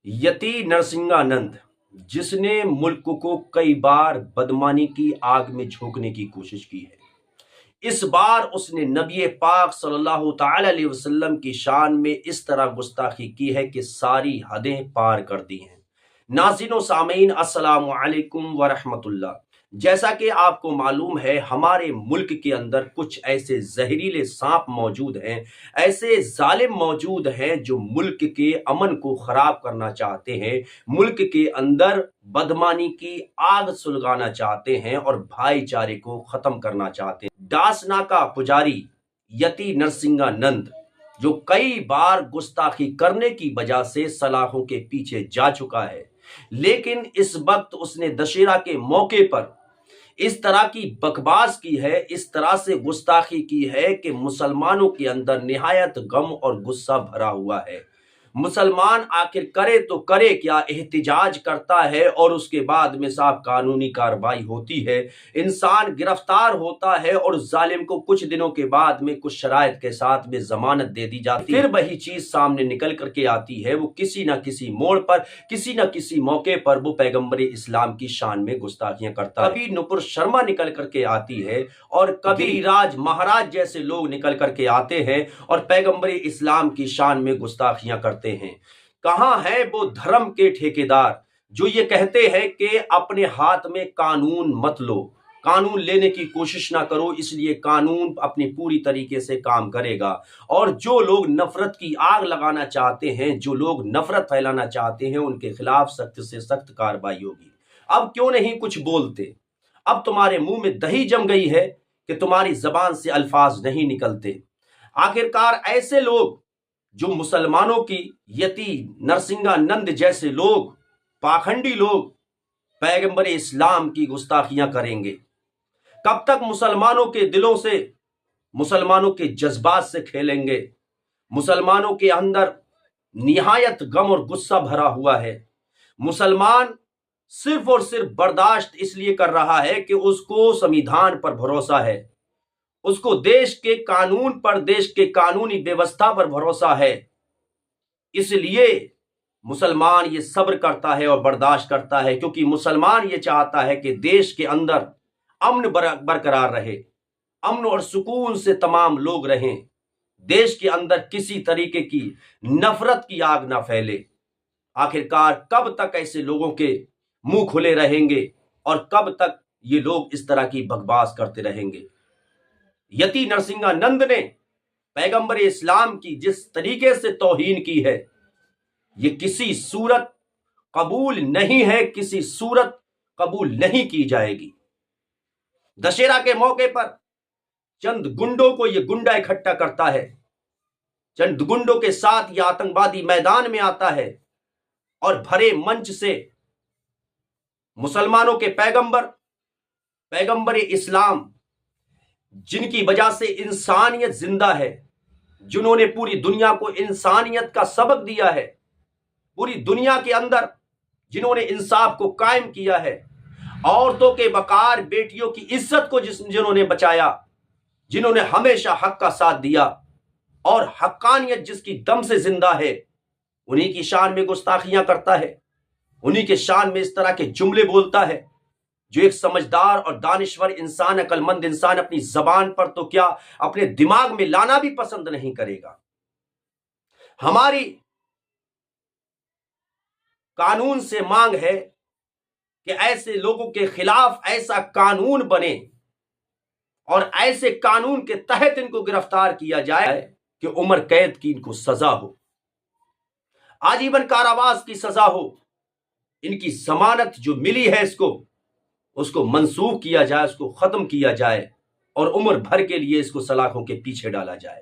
यति नरसिंहानंद, जिसने मुल्क को कई बार बदमानी की आग में झोंकने की कोशिश की है, इस बार उसने नबी पाक सल्लल्लाहु ताला अलैहि वसल्लम की शान में इस तरह गुस्ताखी की है कि सारी हदें पार कर दी हैं। नाज़रीन सामीन, अस्सलामु अलैकुम व रहमतुल्लाह। जैसा कि आपको मालूम है, हमारे मुल्क के अंदर कुछ ऐसे जहरीले सांप मौजूद हैं, ऐसे जालिम मौजूद हैं जो मुल्क के अमन को खराब करना चाहते हैं, मुल्क के अंदर बदमानी की आग सुलगाना चाहते हैं और भाईचारे को खत्म करना चाहते हैं। डासना का पुजारी यति नरसिंहानंद, जो कई बार गुस्ताखी करने की वजह से सलाखों के पीछे जा चुका है, लेकिन इस वक्त उसने दशहरा के मौके पर इस तरह की बकवास की है, इस तरह से गुस्ताखी की है कि मुसलमानों के अंदर निहायत गम और गुस्सा भरा हुआ है। मुसलमान आखिर करे तो करे क्या, एहतिजाज करता है और उसके बाद में साहब कानूनी कार्रवाई होती है, इंसान गिरफ्तार होता है और जालिम को कुछ दिनों के बाद में कुछ शराइत के साथ में जमानत दे दी जाती है। फिर वही चीज सामने निकल करके आती है, वो किसी न किसी मोड़ पर, किसी न किसी मौके पर वो पैगंबर इस्लाम की शान में गुस्ताखियां करता है। कभी नुपुर शर्मा निकल करके आती है और कभी राज महाराज जैसे लोग निकल करके आते हैं और पैगंबर इस्लाम की शान में गुस्ताखियां करते हैं। कहां है वो धर्म के ठेकेदार जो ये कहते हैं कि अपने हाथ में कानून मत लो, कानून लेने की कोशिश ना करो, इसलिए कानून अपनी पूरी तरीके से काम करेगा। और जो लोग नफरत की आग लगाना चाहते हैं, जो लोग नफरत फैलाना चाहते हैं, उनके खिलाफ सख्त से सख्त कार्रवाई होगी। अब क्यों नहीं कुछ बोलते? अब तुम्हारे मुंह में दही जम गई है कि तुम्हारी जबान से अल्फाज नहीं निकलते। आखिरकार ऐसे लोग जो मुसलमानों की यति नरसिंहानंद जैसे लोग, पाखंडी लोग, पैगंबर इस्लाम की गुस्ताखियां करेंगे? कब तक मुसलमानों के दिलों से, मुसलमानों के जज्बात से खेलेंगे? मुसलमानों के अंदर निहायत गम और गुस्सा भरा हुआ है। मुसलमान सिर्फ और सिर्फ बर्दाश्त इसलिए कर रहा है कि उसको संविधान पर भरोसा है, उसको देश के कानून पर, देश के कानूनी व्यवस्था पर भरोसा है। इसलिए मुसलमान ये सब्र करता है और बर्दाश्त करता है, क्योंकि मुसलमान ये चाहता है कि देश के अंदर अमन बरकरार रहे, अमन और सुकून से तमाम लोग रहें, देश के अंदर किसी तरीके की नफरत की आग ना फैले। आखिरकार कब तक ऐसे लोगों के मुंह खुले रहेंगे और कब तक ये लोग इस तरह की बकवास करते रहेंगे? यति नरसिंहानंद ने पैगंबर इस्लाम की जिस तरीके से तौहीन की है, ये किसी सूरत कबूल नहीं है, किसी सूरत कबूल नहीं की जाएगी। दशहरा के मौके पर चंद गुंडों को ये गुंडा इकट्ठा करता है, चंद गुंडों के साथ ये आतंकवादी मैदान में आता है और भरे मंच से मुसलमानों के पैगंबर इस्लाम, जिनकी वजह से इंसानियत जिंदा है, जिन्होंने पूरी दुनिया को इंसानियत का सबक दिया है, पूरी दुनिया के अंदर जिन्होंने इंसाफ को कायम किया है, औरतों के वकार, बेटियों की इज्जत को जिन्होंने बचाया, जिन्होंने हमेशा हक का साथ दिया और हक्कानियत जिसकी दम से जिंदा है, उन्हीं की शान में गुस्ताखियां करता है, उन्हीं के शान में इस तरह के जुमले बोलता है, जो एक समझदार और दानिश्वर इंसान, अक्लमंद इंसान अपनी जबान पर तो क्या, अपने दिमाग में लाना भी पसंद नहीं करेगा। हमारी कानून से मांग है कि ऐसे लोगों के खिलाफ ऐसा कानून बने और ऐसे कानून के तहत इनको गिरफ्तार किया जाए कि उम्र कैद की इनको सजा हो, आजीवन कारावास की सजा हो, इनकी जमानत जो मिली है उसको मंसूख किया जाए, उसको खत्म किया जाए और उम्र भर के लिए इसको सलाखों के पीछे डाला जाए।